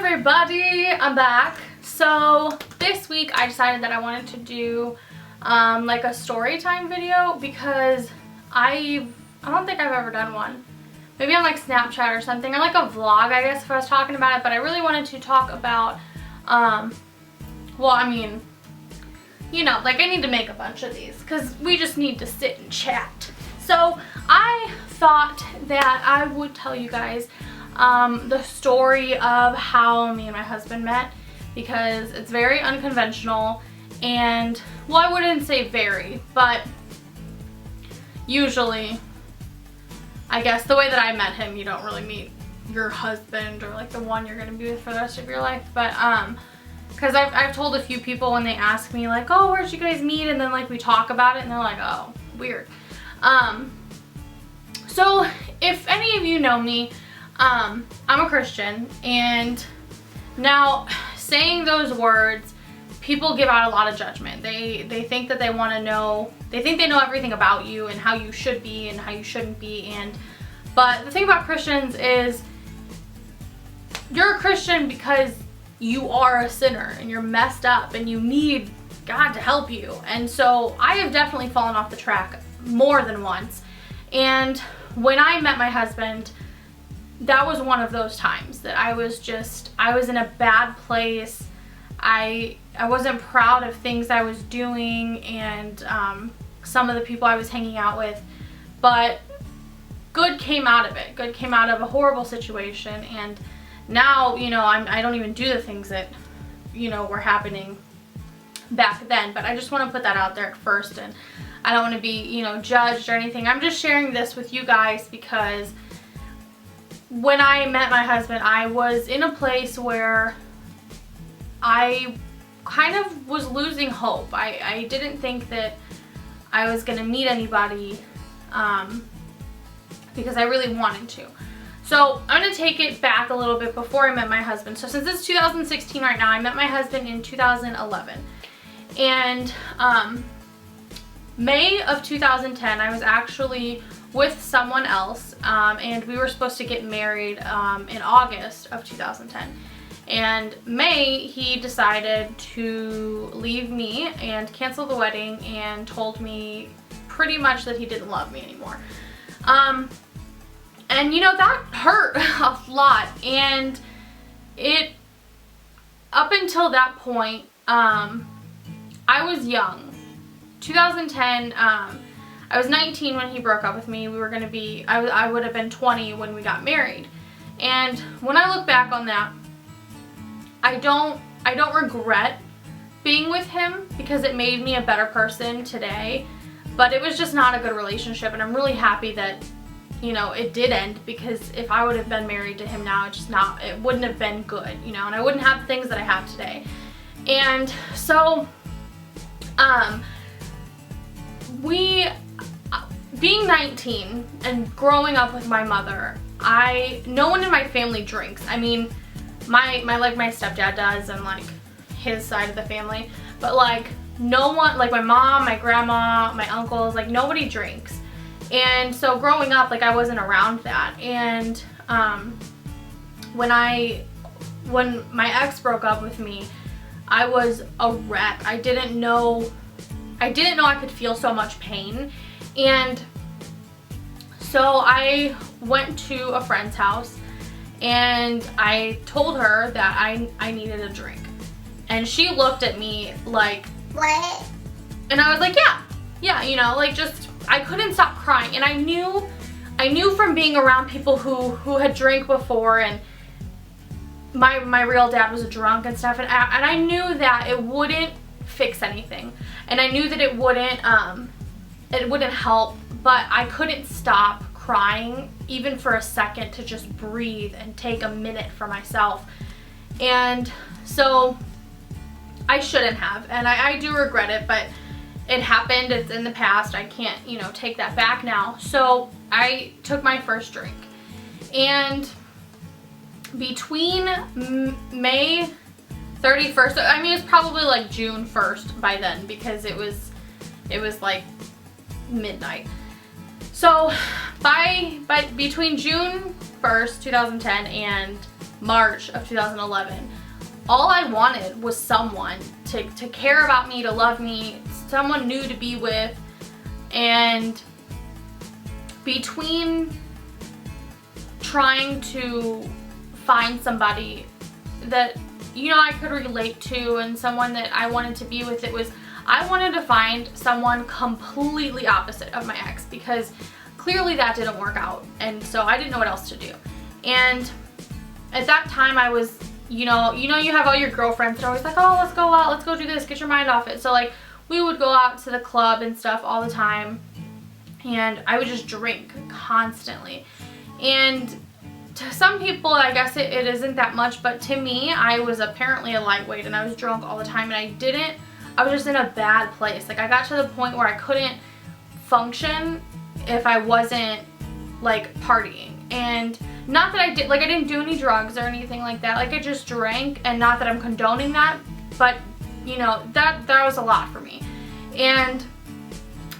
everybody, I'm back. So this week I decided that I wanted to do like a story time video because I don't think I've ever done one. Maybe on like Snapchat or something, or like a vlog, I guess, if I was talking about it. But I really wanted to talk about well, I mean, you know, like I need to make a bunch of these because we just need to sit and chat. So I thought that I would tell you guys the story of how me and my husband met, because it's very unconventional. And well, I wouldn't say very, but usually I guess the way that I met him, you don't really meet your husband or like the one you're gonna be with for the rest of your life. But because I've told a few people when they ask me like, oh, where'd you guys meet, and then like we talk about it and they're like, oh, weird. So if any of you know me, I'm a Christian, and now saying those words, people give out a lot of judgment. They think that they want to know, they think they know everything about you and how you should be and how you shouldn't be. But the thing about Christians is you're a Christian because you are a sinner and you're messed up and you need God to help you. And so I have definitely fallen off the track more than once. And when I met my husband, that was one of those times that I was in a bad place. I wasn't proud of things I was doing and some of the people I was hanging out with, but good came out of it. Good came out of a horrible situation, and now, you know, I don't even do the things that, you know, were happening back then. But I just want to put that out there first, and I don't want to be, you know, judged or anything. I'm just sharing this with you guys because when I met my husband, I was in a place where I kind of was losing hope. I didn't think that I was going to meet anybody because I really wanted to. So I'm going to take it back a little bit before I met my husband. So since it's 2016 right now, I met my husband in 2011. And May of 2010, I was actually with someone else, and we were supposed to get married in August of 2010. And May, he decided to leave me and cancel the wedding and told me pretty much that he didn't love me anymore. And you know, that hurt a lot. And up until that point, I was young. 2010, I was 19 when he broke up with me. We were gonna be, I would have been 20 when we got married. And when I look back on that, I don't regret being with him because it made me a better person today. But it was just not a good relationship, and I'm really happy that, you know, it did end, because if I would have been married to him now, it wouldn't have been good, you know, and I wouldn't have the things that I have today. And so, being 19 and growing up with my mother, no one in my family drinks. I mean, my stepdad does, and like his side of the family, but like no one, like my mom, my grandma, my uncles, like nobody drinks. And so growing up, like I wasn't around that. And when my ex broke up with me, I was a wreck. I didn't know I could feel so much pain. And so I went to a friend's house and I told her that I needed a drink. And she looked at me like, what? And I was like, yeah, you know, like just, I couldn't stop crying. And I knew from being around people who had drank before, and my real dad was a drunk and stuff, and I knew that it wouldn't fix anything. And I knew that it wouldn't help, but I couldn't stop crying even for a second to just breathe and take a minute for myself. And so I shouldn't have, and I do regret it, but it happened, it's in the past, I can't, you know, take that back now. So I took my first drink, and between May 31st, I mean, it's probably like June 1st by then, because it was like midnight. So between June 1st, 2010 and March of 2011. All I wanted was someone to care about me, to love me, someone new to be with. And between trying to find somebody that, you know, I could relate to and someone that I wanted to be with, I wanted to find someone completely opposite of my ex, because clearly that didn't work out, and so I didn't know what else to do. And at that time I was, you know you have all your girlfriends that are always like, oh, let's go out, let's go do this, get your mind off it. So like we would go out to the club and stuff all the time, and I would just drink constantly. And to some people I guess it isn't that much, but to me, I was apparently a lightweight and I was drunk all the time, and I was just in a bad place. Like I got to the point where I couldn't function if I wasn't like partying. And not that I didn't do any drugs or anything like that. Like I just drank, and not that I'm condoning that, but you know, that was a lot for me. And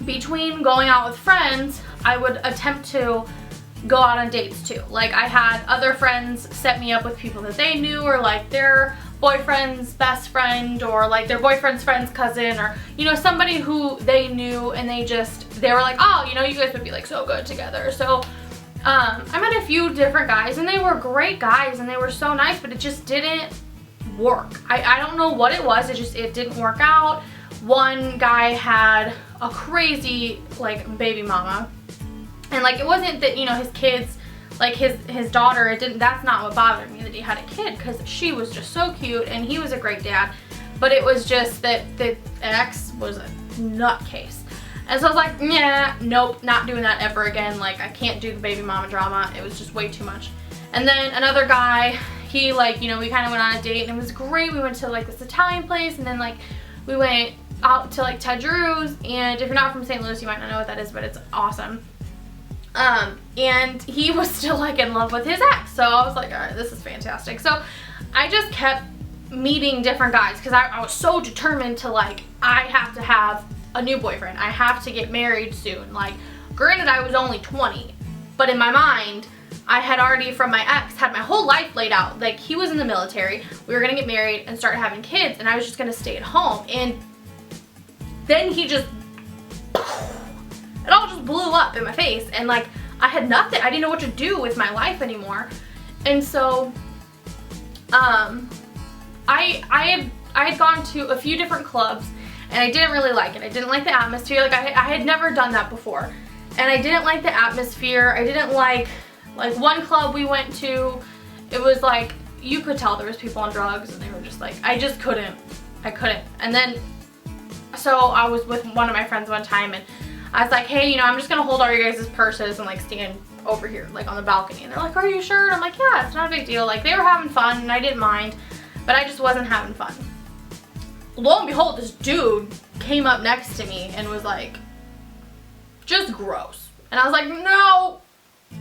between going out with friends, I would attempt to go out on dates too. Like I had other friends set me up with people that they knew, or like their boyfriend's best friend, or like their boyfriend's friend's cousin, or you know, somebody who they knew, and they were like, oh, you know, you guys would be like so good together. So I met a few different guys, and they were great guys and they were so nice, but it just didn't work. I don't know what it was, it didn't work out. One guy had a crazy like baby mama, and like it wasn't that, you know, his kids, like his daughter, that's not what bothered me, that he had a kid, because she was just so cute and he was a great dad. But it was just that the ex was a nutcase. And so I was like, yeah, nope, not doing that ever again. Like I can't do the baby mama drama. It was just way too much. And then another guy, he like, you know, we kind of went on a date and it was great. We went to like this Italian place, and then like we went out to like Ted Drew's, and if you're not from St. Louis, you might not know what that is, but it's awesome. And he was still like in love with his ex, so I was like, all right, this is fantastic. So I just kept meeting different guys, because I was so determined to like, I have to have a new boyfriend, I have to get married soon. Like granted, I was only 20, but in my mind I had already, from my ex, had my whole life laid out. Like he was in the military, we were gonna get married and start having kids, and I was just gonna stay at home. And then he just, it all just blew up in my face, and like I had nothing, I didn't know what to do with my life anymore. And so I had gone to a few different clubs, and I didn't really like it. I didn't like the atmosphere. Like I had never done that before, and I didn't like the atmosphere. I didn't like one club we went to, it was like, you could tell there was people on drugs, and they were just like, I couldn't. And then so I was with one of my friends one time, and I was like, hey, you know, I'm just gonna hold all your guys' purses and like stand over here like on the balcony. And they're like, are you sure? And I'm like, yeah, it's not a big deal. Like they were having fun and I didn't mind, but I just wasn't having fun. Lo and behold, this dude came up next to me and was like, just gross. And I was like, no.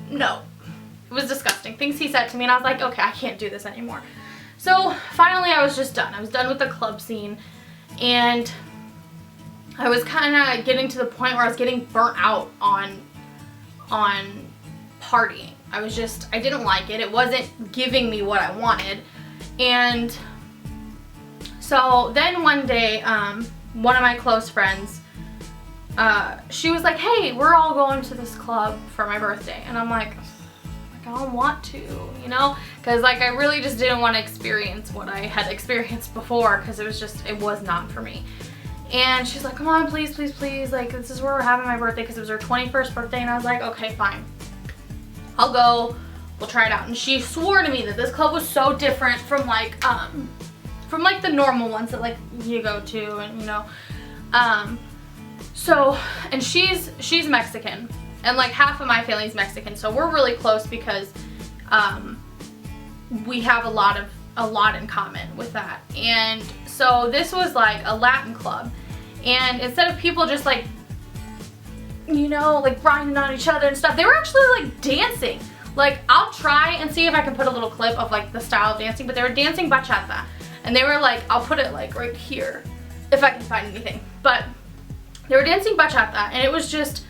It was disgusting. Things he said to me, and I was like, okay, I can't do this anymore. So finally I was just done. I was done with the club scene, and I was kind of getting to the point where I was getting burnt out on partying. I didn't like it. It wasn't giving me what I wanted. And so then one day, one of my close friends, she was like, hey, we're all going to this club for my birthday. And I'm like, I don't want to, you know, because like I really just didn't want to experience what I had experienced before, because it was not for me. And she's like, come on, please, please, please, like this is where we're having my birthday, because it was her 21st birthday. And I was like, okay, fine, I'll go, we'll try it out. And she swore to me that this club was so different from like the normal ones that like you go to, and you know, so, and she's Mexican, and like half of my family's Mexican, so we're really close, because we have a lot in common with that. And so this was like a Latin club, and instead of people just like, you know, like grinding on each other and stuff, they were actually like dancing. Like I'll try and see if I can put a little clip of like the style of dancing, but they were dancing bachata, and they were like, I'll put it like right here if I can find anything, but they were dancing bachata, and it was just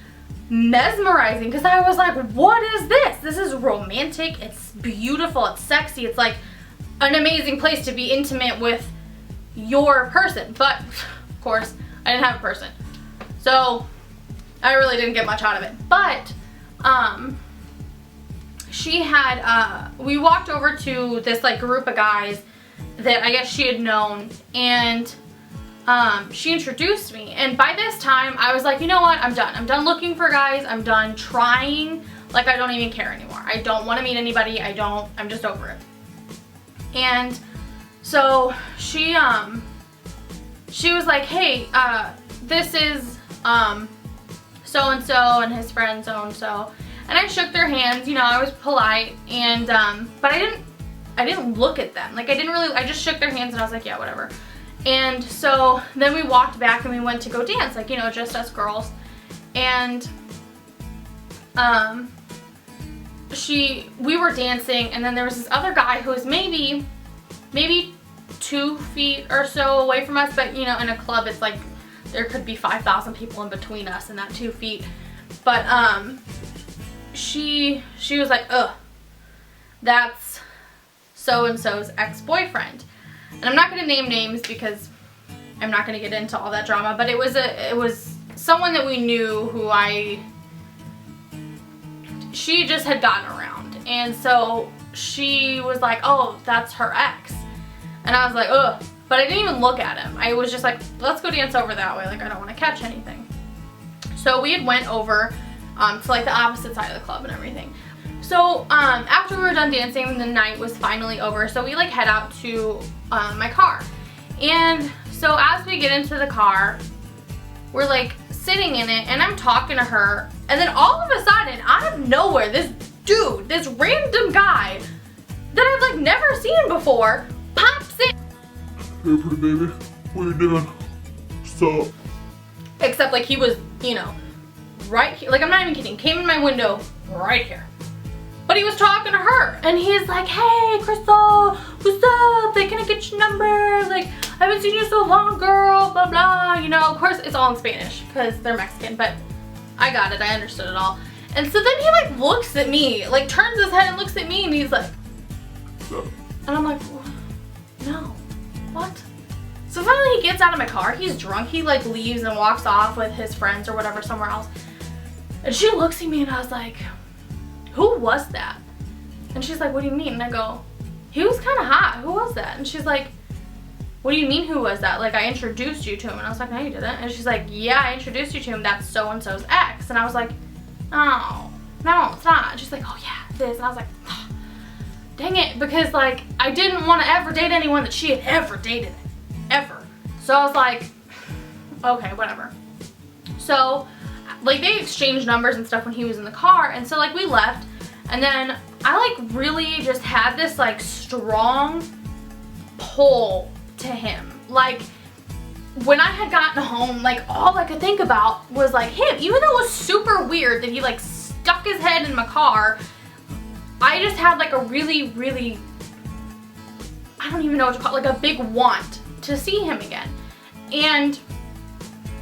mesmerizing because I was like, what is this? This is romantic, it's beautiful, it's sexy, it's like an amazing place to be intimate with your person. But of course I didn't have a person, so I really didn't get much out of it. But she had we walked over to this like group of guys that I guess she had known, and she introduced me. And by this time I was like, you know what, I'm done looking for guys, I'm done trying, like I don't even care anymore, I don't want to meet anybody, I'm just over it. And so she was like, hey, this is so-and-so and his friend so-and-so. And I shook their hands, you know, I was polite, and but I didn't look at them. Like I just shook their hands and I was like, yeah, whatever. And so then we walked back and we went to go dance, like, you know, just us girls. And we were dancing, and then there was this other guy who was maybe 2 feet or so away from us, but you know, in a club it's like there could be 5,000 people in between us and that 2 feet. But she was like, ugh, that's so-and-so's ex-boyfriend. And I'm not going to name names because I'm not going to get into all that drama, but it was someone that we knew who she just had gotten around. And so she was like, oh, that's her ex. And I was like, ugh. But I didn't even look at him. I was just like, let's go dance over that way. Like, I don't want to catch anything. So we had went over to like the opposite side of the club and everything. So after we were done dancing, the night was finally over. So we like head out to my car. And so as we get into the car, we're like sitting in it and I'm talking to her. And then all of a sudden, out of nowhere, this dude, this random guy that I've like never seen before, pops in. Hey, pretty baby, what are you doing? What's up? Except like he was, you know, right here. Like, I'm not even kidding. Came in my window right here. But he was talking to her. And he's like, hey, Crystal, what's up? Like, can I get your number? Like, I haven't seen you so long, girl, blah, blah. You know, of course, it's all in Spanish because they're Mexican. But I got it. I understood it all. And so then he, like, looks at me. Like, turns his head and looks at me. And he's like, and I'm like, no. What? So finally he gets out of my car. He's drunk. He like leaves and walks off with his friends or whatever somewhere else. And she looks at me and I was like, who was that? And she's like, what do you mean? And I go, he was kind of hot. Who was that? And she's like, what do you mean who was that? Like, I introduced you to him. And I was like, no, you didn't. And she's like, yeah, I introduced you to him. That's so-and-so's ex. And I was like, oh, no, it's not. And she's like, oh yeah, it is. And I was like, oh, dang it. Because like, I didn't want to ever date anyone that she had ever dated. Ever. So I was like, okay, whatever. So like they exchanged numbers and stuff when he was in the car, and so like we left, and then I like really just had this like strong pull to him. Like when I had gotten home, like all I could think about was like him, even though it was super weird that he like stuck his head in my car. I just had like a really, I don't even know what to call it, like a big want to see him again. And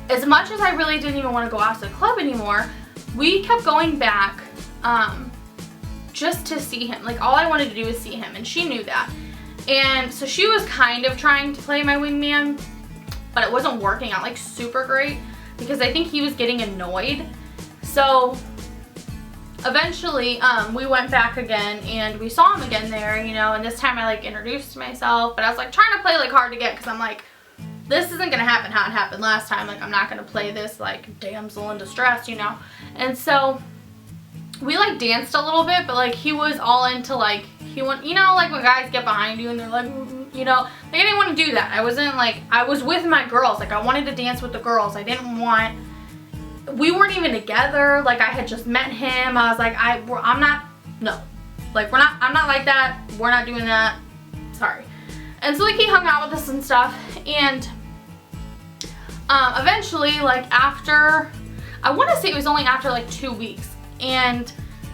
as much as I really didn't even want to go out to the club anymore, we kept going back just to see him. Like all I wanted to do was see him, and she knew that. And so she was kind of trying to play my wingman, but it wasn't working out like super great because I think he was getting annoyed. So eventually we went back again and we saw him again there, you know, and this time I like introduced myself, but I was like trying to play like hard to get because I'm like, this isn't gonna happen how it happened last time. Like I'm not gonna play this like damsel in distress, you know. And so we like danced a little bit, but like he was all into like, he went, you know, like when guys get behind you and they're like, you know, like I didn't want to do that. I wasn't like, I was with my girls, like I wanted to dance with the girls. I didn't want, we weren't even together, like I had just met him. I was like, I'm not, no, like I'm not like that, we're not doing that, sorry. And so like he hung out with us and stuff, and eventually like after, I want to say it was only after like 2 weeks, and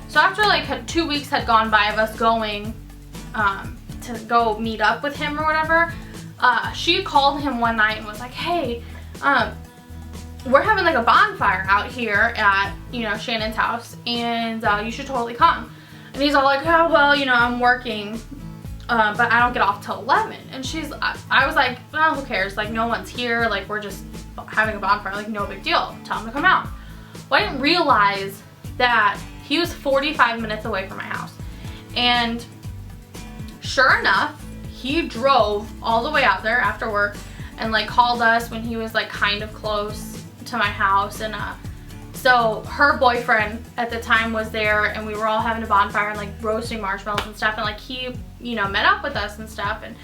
so after like 2 weeks had gone by of us going to go meet up with him or whatever, she called him one night and was like, hey, we're having like a bonfire out here at, you know, Shannon's house, and you should totally come. And he's all like, oh, well, you know, I'm working, but I don't get off till 11. And I was like, well, who cares? Like, no one's here. Like, we're just having a bonfire. Like, no big deal. Tell him to come out. Well, I didn't realize that he was 45 minutes away from my house. And sure enough, he drove all the way out there after work and like called us when he was like kind of close to my house. And so her boyfriend at the time was there, and we were all having a bonfire and like roasting marshmallows and stuff, and like he, you know, met up with us and stuff, and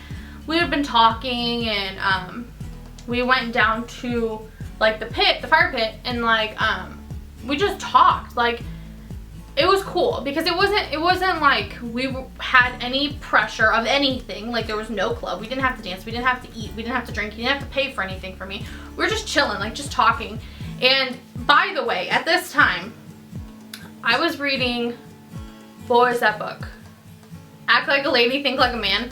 we had been talking, and we went down to like the fire pit, and like we just talked. Like, it was cool because it wasn't like we had any pressure of anything. Like, there was no club. We didn't have to dance. We didn't have to eat. We didn't have to drink. You didn't have to pay for anything for me. We were just chilling, like just talking. And by the way, at this time, I was reading, what was that book? Act Like a Lady, Think Like a Man.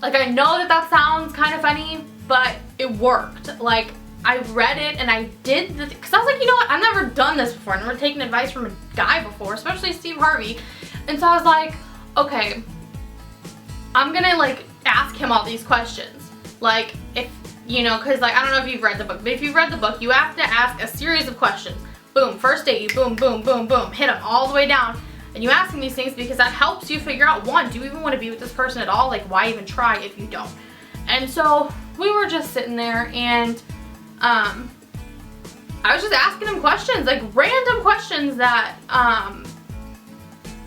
Like, I know that sounds kind of funny, but it worked. Like, I read it and I did because I was like, you know what, I've never done this before. I've never taken advice from a guy before, especially Steve Harvey. And so I was like, okay, I'm gonna like ask him all these questions. Like, if, you know, because like, I don't know if you've read the book, but if you've read the book, you have to ask a series of questions. Boom, first date, you boom, boom, boom, boom, hit them all the way down. And you ask him these things because that helps you figure out, one, do you even want to be with this person at all? Like, why even try if you don't? And so we were just sitting there, and I was just asking him questions, like random questions that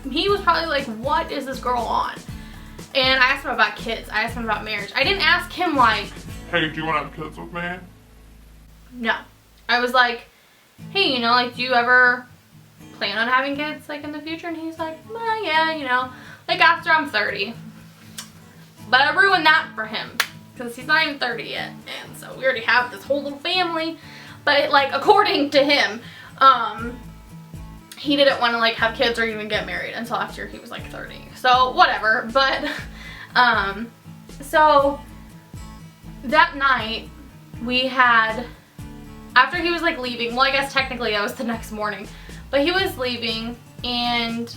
he was probably like, what is this girl on? And I asked him about kids. I asked him about marriage. I didn't ask him like, hey, do you want to have kids with me? No. I was like, hey, you know, like, do you ever plan on having kids like in the future? And he's like, well, yeah, you know, like after I'm 30. But I ruined that for him because he's not even 30 yet, and so we already have this whole little family. But like, according to him, he didn't want to like have kids or even get married until after he was like 30. So whatever. But so that night we had, after he was like leaving, well, I guess technically that was the next morning, but he was leaving, and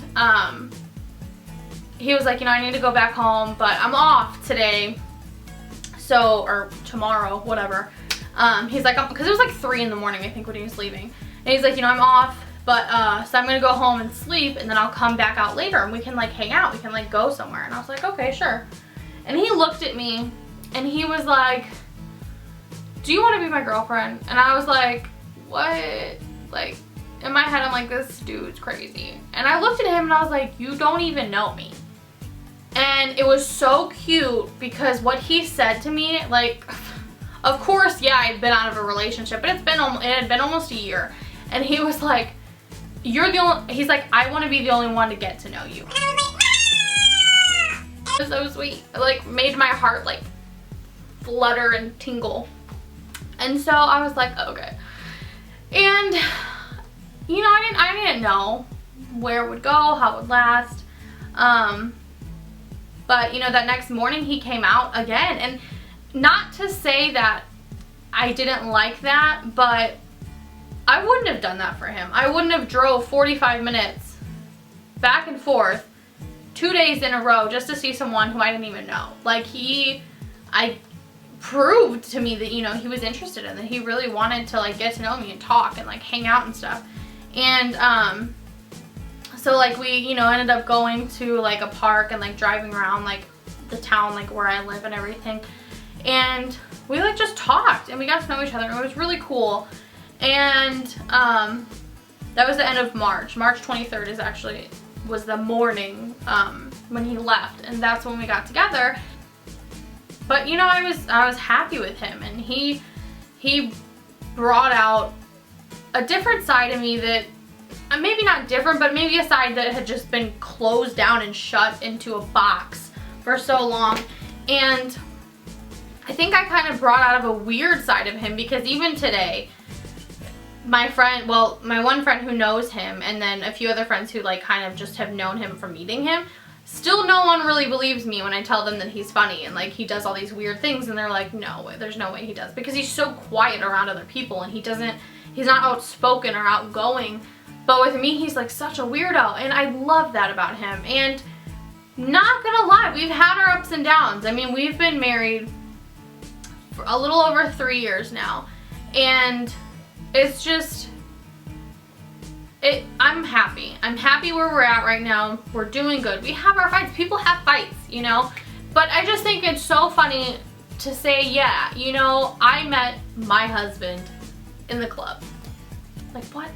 he was like, you know, I need to go back home, but I'm off today, so, or tomorrow, whatever. He's like, because it was like 3 in the morning, I think, when he was leaving. And he's like, you know, I'm off, but, so I'm gonna go home and sleep, and then I'll come back out later, and we can like hang out, we can like go somewhere. And I was like, okay, sure. And he looked at me, and he was like, do you want to be my girlfriend? And I was like, what? Like, in my head, I'm like, this dude's crazy. And I looked at him and I was like, you don't even know me. And it was so cute because what he said to me, like, of course, yeah, I'd been out of a relationship, but it had been almost a year. And he was like, you're the only, he's like, I want to be the only one to get to know you. It was so sweet. It like made my heart like flutter and tingle. And so I was like, okay. And you know, I didn't know where it would go, how it would last. But you know, that next morning he came out again, and not to say that I didn't like that, but I wouldn't have done that for him. I wouldn't have drove 45 minutes back and forth 2 days in a row just to see someone who I didn't even know. Like, I proved to me that, you know, he was interested in, that he really wanted to like get to know me and talk and like hang out and stuff. And so like we, you know, ended up going to like a park and like driving around like the town, like where I live and everything. And we like just talked and we got to know each other, and it was really cool. And that was the end of March. March 23rd was the morning when he left, and that's when we got together. But you know, I was happy with him, and he brought out a different side of me that, maybe not different, but maybe a side that had just been closed down and shut into a box for so long. And I think I kind of brought out of a weird side of him, because even today, my friend, well, my one friend who knows him, and then a few other friends who like kind of just have known him from meeting him, still no one really believes me when I tell them that he's funny and like he does all these weird things, and they're like, no way, there's no way he does, because he's so quiet around other people, and he he's not outspoken or outgoing. But with me, he's like such a weirdo, and I love that about him. And not gonna lie, we've had our ups and downs. I mean, we've been married for a little over 3 years now, and it's just, I'm happy. I'm happy where we're at right now. We're doing good. We have our fights. People have fights, you know? But I just think it's so funny to say, yeah, you know, I met my husband in the club. Like, what?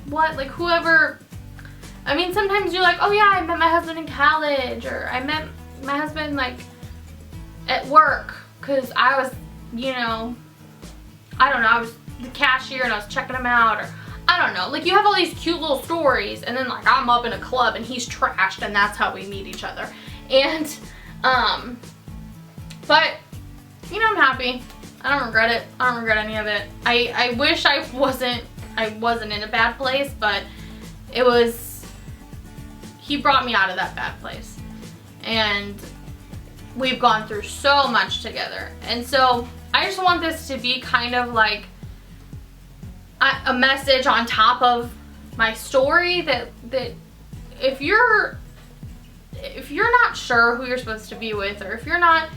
What? Like, whoever, I mean, sometimes you're like, oh yeah, I met my husband in college, or I met my husband, like, at work, because I was, you know, I don't know, I was the cashier and I was checking him out, or I don't know. Like, you have all these cute little stories, and then, like, I'm up in a club and he's trashed, and that's how we meet each other. And, but, you know, I'm happy. I don't regret it. I don't regret any of it. I wish I wasn't in a bad place, but it was, he brought me out of that bad place. And we've gone through so much together. And so, I just want this to be kind of like a message on top of my story that if you're not sure who you're supposed to be with, or if you're not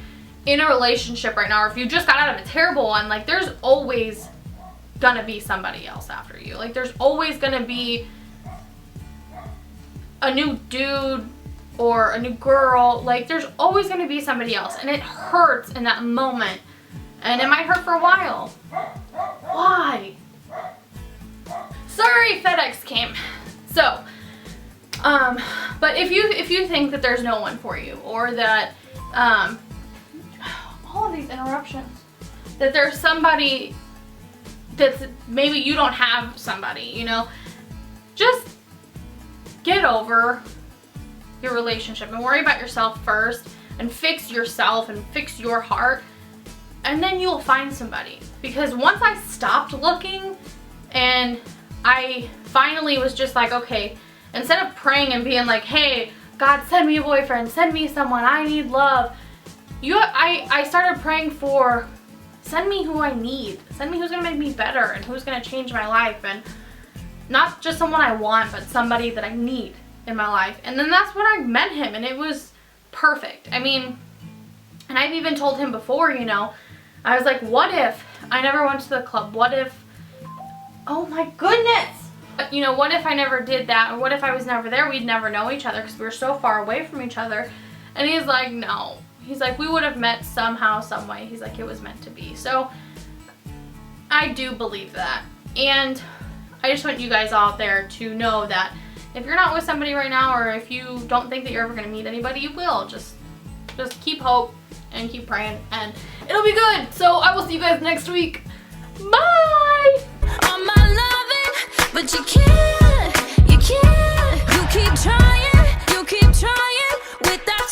in a relationship right now, or if you just got out of a terrible one, like, there's always gonna be somebody else after you. Like, there's always gonna be a new dude or a new girl. Like, there's always gonna be somebody else, and it hurts in that moment, and it might hurt for a while. Why? Sorry, FedEx came. So, but if you think that there's no one for you, or that, all of these interruptions, that there's somebody that's, maybe you don't have somebody, you know, just get over your relationship and worry about yourself first, and fix yourself and fix your heart, and then you'll find somebody. Because once I stopped looking, and I finally was just like, okay, instead of praying and being like, hey, God, send me a boyfriend, send me someone, I need love, I started praying for, send me who I need, send me who's gonna make me better, and who's gonna change my life, and not just someone I want, but somebody that I need in my life. And then that's when I met him, and it was perfect. I mean, and I've even told him before, you know, I was like, what if I never went to the club? What if, oh my goodness, you know, what if I never did that? Or what if I was never there? We'd never know each other because we were so far away from each other. And he's like, no. He's like, we would have met somehow, some way. He's like, it was meant to be. So I do believe that. And I just want you guys out there to know that if you're not with somebody right now, or if you don't think that you're ever going to meet anybody, you will. Just keep hope and keep praying, and it'll be good. So I will see you guys next week. Bye! On my loving, but you can't.